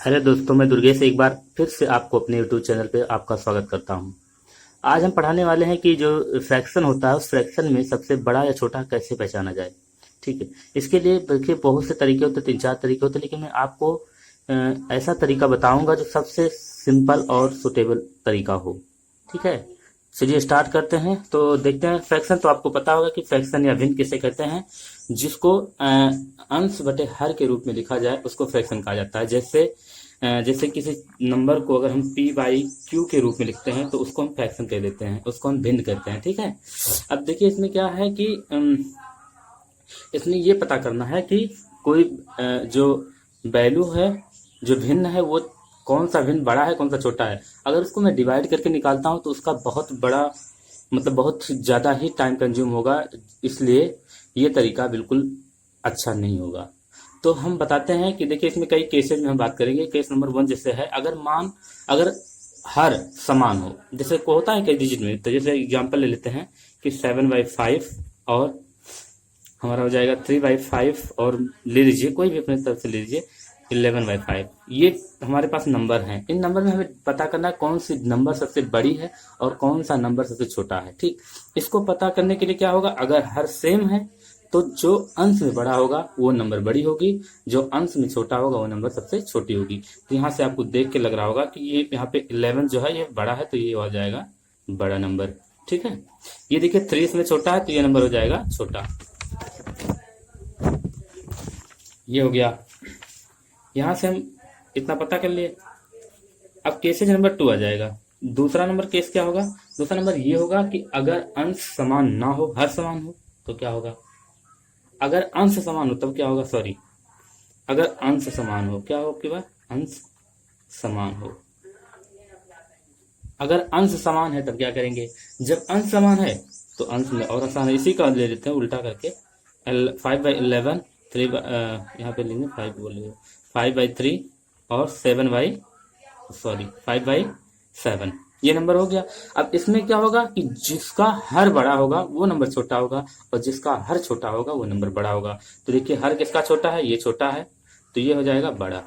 Hello दोस्तों, मैं दुर्गेश एक बार फिर से आपको अपने यूट्यूब चैनल पे आपका स्वागत करता हूं। आज हम पढ़ाने वाले हैं कि जो फ्रैक्शन होता है उस फ्रैक्शन में सबसे बड़ा या छोटा कैसे पहचाना जाए। ठीक है। इसके लिए देखिए बहुत से तरीके होते हैं, 3-4 तरीके होते हैं, लेकिन मैं आपको ऐसा तरीका बताऊंगा जो सबसे सिंपल और सुटेबल तरीका हो। ठीक है। चलिए स्टार्ट करते हैं। तो देखते हैं फ्रैक्शन। तो आपको पता होगा कि फ्रैक्शन या भिन्न किसे कहते हैं। जिसको अंश बटे हर के रूप में लिखा जाए उसको फ्रैक्शन कहा जाता है। जैसे किसी नंबर को अगर हम p बाई क्यू के रूप में लिखते हैं तो उसको हम फ्रैक्शन कह देते हैं, उसको हम भिन्न कहते हैं। ठीक है। अब देखिए इसमें क्या है कि इसमें ये पता करना है कि कोई जो वैल्यू है, जो भिन्न है, वो कौन सा भिन्न बड़ा है कौन सा छोटा है। अगर उसको मैं डिवाइड करके निकालता हूँ तो उसका बहुत बड़ा मतलब बहुत ज़्यादा ही टाइम कंज्यूम होगा, इसलिए ये तरीका बिल्कुल अच्छा नहीं होगा। तो हम बताते हैं कि देखिए इसमें कई केसेस में हम बात करेंगे। केस नंबर 1 जैसे है, अगर हर समान हो, जैसे को होता है कई डिजिट में। तो जैसे एग्जांपल ले लेते हैं कि 7/5 और हमारा हो जाएगा 3/5, और ले लीजिए कोई भी अपने तरफ से ले लीजिए 11/5। ये हमारे पास नंबर हैं। इन नंबर में हमें पता करना है कौन सी नंबर सबसे बड़ी है और कौन सा नंबर सबसे छोटा है। ठीक। इसको पता करने के लिए क्या होगा, अगर हर सेम है तो जो अंश में बड़ा होगा वो नंबर बड़ी होगी, जो अंश में छोटा होगा वो नंबर सबसे छोटी होगी। तो यहाँ से आपको देख के लग रहा होगा कि ये यहाँ पे 11 जो है ये बड़ा है, तो ये हो जाएगा बड़ा नंबर। ठीक है। ये देखिए 3 इसमें छोटा है तो ये नंबर हो जाएगा छोटा। ये हो गया। यहाँ से हम इतना पता कर लिए। अब केसेज नंबर 2 आ जाएगा। दूसरा नंबर केस क्या होगा, दूसरा नंबर ये होगा कि अगर अंश समान ना हो, हर समान हो, तो क्या होगा। अगर अंश समान हो तब क्या होगा, सॉरी, अगर अंश समान हो, क्या हो आपके पास, अंश समान हो। अगर अंश समान है तब क्या करेंगे, जब अंश समान है तो अंश में और आसान है, इसी का ले लेते हैं उल्टा करके। 5/11, यहाँ पे लेंगे 5 बोलिए 5/3 और 5/7 ये नंबर हो गया। अब इसमें क्या होगा कि जिसका हर बड़ा होगा वो नंबर छोटा होगा और जिसका हर छोटा होगा वो नंबर बड़ा होगा। तो देखिए हर किसका छोटा है, ये छोटा है तो ये हो जाएगा बड़ा।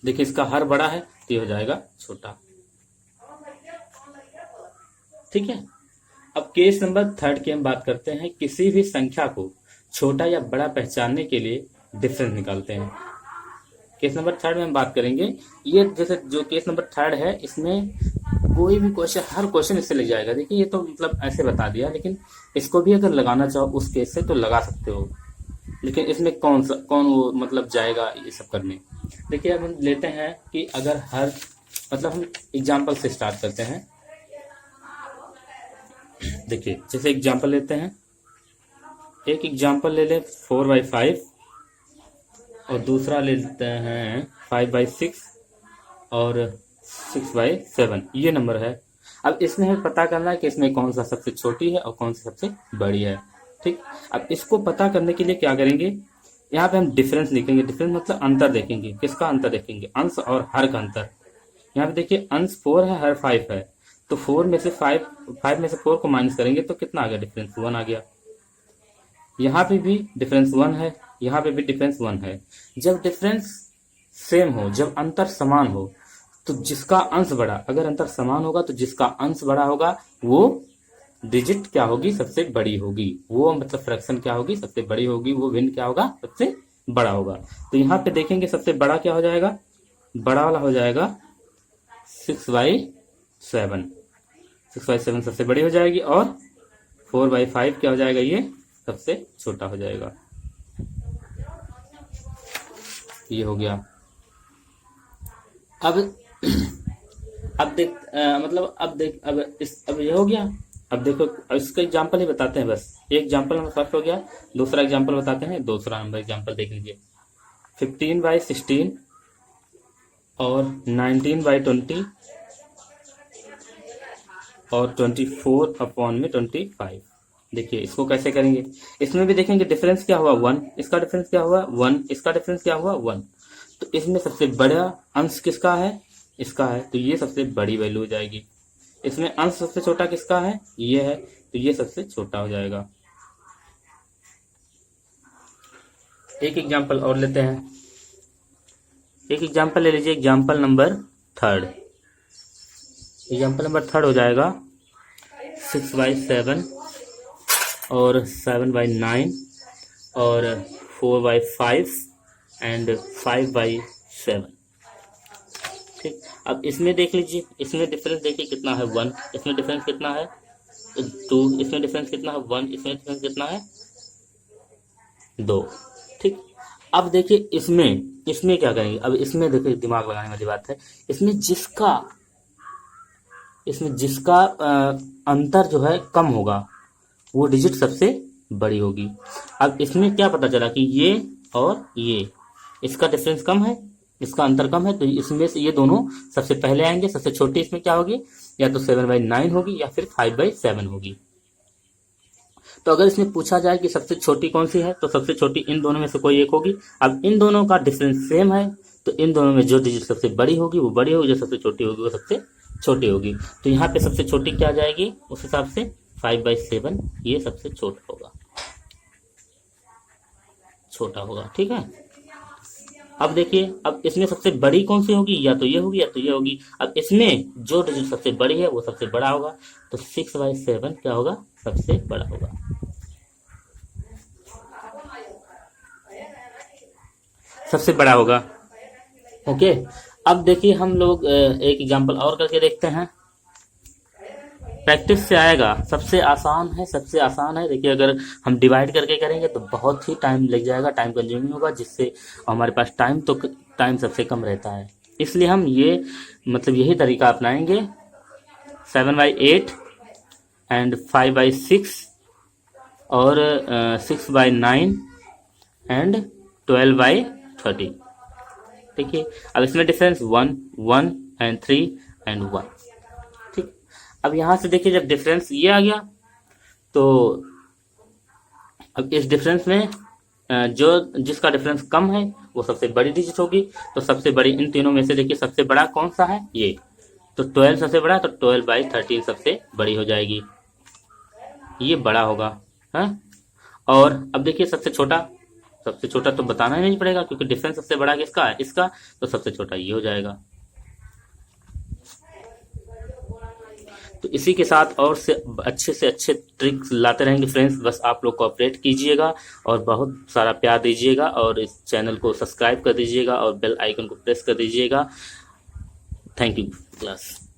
देखिए इसका हर बड़ा है तो ये हो जाएगा छोटा। ठीक है। अब केस नंबर 3 की हम बात करते हैं। किसी भी संख्या को छोटा या बड़ा पहचानने के लिए डिफरेंस निकालते हैं। केस नंबर 3 में हम बात करेंगे। ये जैसे जो केस नंबर 3 है इसमें कोई भी क्वेश्चन, हर क्वेश्चन इससे लग जाएगा। देखिए ये तो मतलब ऐसे बता दिया, लेकिन इसको भी अगर लगाना चाहो उस केस से तो लगा सकते हो, लेकिन इसमें कौन वो मतलब जाएगा ये सब करने। देखिए अब हम लेते हैं कि अगर हर मतलब हम एग्जाम्पल से स्टार्ट करते हैं। देखिए जैसे एग्जाम्पल लेते हैं, एक एग्जाम्पल ले लें 4/5 और दूसरा ले लेते हैं 5/6 और 6/7। ये नंबर है। अब इसमें हमें पता करना है कि इसमें कौन सा सबसे छोटी है और कौन सी सबसे बड़ी है। ठीक। अब इसको पता करने के लिए क्या करेंगे, यहाँ पे हम डिफरेंस लिखेंगे। डिफरेंस मतलब अंतर देखेंगे। किसका अंतर देखेंगे, अंश और हर का अंतर। यहाँ पे देखिए अंश 4 है, हर 5 है, तो 4 में से 5 में से 4 को माइनस करेंगे तो कितना आ गया, डिफरेंस 1 आ गया। यहाँ पे भी डिफरेंस 1 है, यहाँ पे भी डिफरेंस 1 है। जब डिफरेंस सेम हो, जब अंतर समान हो, तो जिसका अंश बड़ा, अगर अंतर समान होगा तो जिसका अंश बड़ा होगा वो डिजिट क्या होगी, सबसे बड़ी होगी। वो मतलब फ्रैक्शन क्या होगी, सबसे बड़ी होगी। वो भिन्न क्या होगा, सबसे बड़ा होगा। तो यहाँ पे देखेंगे सबसे बड़ा क्या हो जाएगा, बड़ा वाला हो जाएगा 6/7। 6/7 सबसे बड़ी हो जाएगी और 4/5 क्या हो जाएगा, ये सबसे छोटा हो जाएगा। ये हो गया। अब अब देख मतलब अब ये हो गया। अब देखो अब इसका एग्जांपल ही बताते हैं बस। एक एग्जांपल नंबर फर्स्ट हो गया, दूसरा एग्जांपल बताते हैं। दूसरा नंबर एग्जांपल देख लीजिए 15/16 और 19/20 और 24/25। देखिए इसको कैसे करेंगे। इसमें भी देखेंगे डिफरेंस क्या हुआ, 1। इसका डिफरेंस क्या हुआ, 1। इसका डिफरेंस क्या हुआ, 1। तो इसमें सबसे बड़ा अंश किसका है, इसका है, तो ये सबसे बड़ी वैल्यू हो जाएगी। इसमें अंश सबसे छोटा किसका है, ये है, तो ये सबसे छोटा हो जाएगा। एक एग्जांपल और लेते हैं। एक एग्जाम्पल ले लीजिए, example number third. Example number third हो जाएगा 6/7 और 7/9 और 4/5 एंड 5/7। ठीक, अब इसमें देख लीजिए, इसमें डिफरेंस देखिए कितना है 1, इसमें डिफरेंस कितना है 2, इसमें डिफरेंस कितना है 1, इसमें डिफरेंस कितना है 2। ठीक, अब देखिए इसमें क्या करेंगे, अब इसमें देखिए दिमाग लगाने वाली बात है। इसमें जिसका अंतर जो है कम होगा वो डिजिट सबसे बड़ी होगी। अब इसमें क्या पता चला कि ये और ये, इसका डिफरेंस कम है, इसका अंतर कम है, तो इसमें से ये दोनों सबसे पहले आएंगे। सबसे छोटी इसमें क्या होगी, या तो 7/9 होगी या फिर 5/7 होगी। तो अगर इसमें पूछा जाए कि सबसे छोटी कौन सी है, तो सबसे छोटी इन दोनों में से कोई एक होगी। अब इन दोनों का डिफरेंस सेम है, तो इन दोनों में जो डिजिट सबसे बड़ी होगी वो बड़ी होगी, जो सबसे छोटी होगी वो सबसे छोटी होगी। तो यहाँ पे सबसे छोटी क्या आ जाएगी, उस हिसाब से 5/7 ये सबसे छोटा होगा। ठीक है, अब देखिए, अब इसमें सबसे बड़ी कौन सी होगी, या तो ये होगी या तो ये होगी। अब इसमें जो डिजिट सबसे बड़ी है वो सबसे बड़ा होगा, तो 6/7 क्या होगा, सबसे बड़ा होगा। सबसे बड़ा होगा। ओके, अब देखिए हम लोग एक एग्जांपल और करके देखते हैं। प्रैक्टिस से आएगा, सबसे आसान है। देखिए अगर हम डिवाइड करके करेंगे तो बहुत ही टाइम लग जाएगा, टाइम कंज्यूमिंग होगा, जिससे हमारे पास टाइम सबसे कम रहता है। इसलिए हम यही तरीका अपनाएंगे, 7/8 एंड 5/6 और 6/9 एंड 12/30। ठीक है, अब इसमें डिफरेंस 1 1 एंड 3 एंड 1। ठीक, अब यहां से देखिए जब डिफरेंस ये आ गया, तो अब इस डिफरेंस में जिसका डिफरेंस कम है वो सबसे बड़ी डिजिट होगी। तो सबसे बड़ी इन तीनों में से देखिए सबसे बड़ा कौन सा है, ये। तो 12 सबसे बड़ा, तो 12/13 सबसे बड़ी हो जाएगी, ये बड़ा होगा। है, और अब देखिए सबसे छोटा तो बताना ही नहीं पड़ेगा, क्योंकि डिफरेंस सबसे बड़ा किसका है, इसका। तो सबसे छोटा ये हो जाएगा। तो इसी के साथ और से अच्छे ट्रिक्स लाते रहेंगे फ्रेंड्स। बस आप लोग कोऑपरेट कीजिएगा और बहुत सारा प्यार दीजिएगा, और इस चैनल को सब्सक्राइब कर दीजिएगा और बेल आइकन को प्रेस कर दीजिएगा। Thank you class.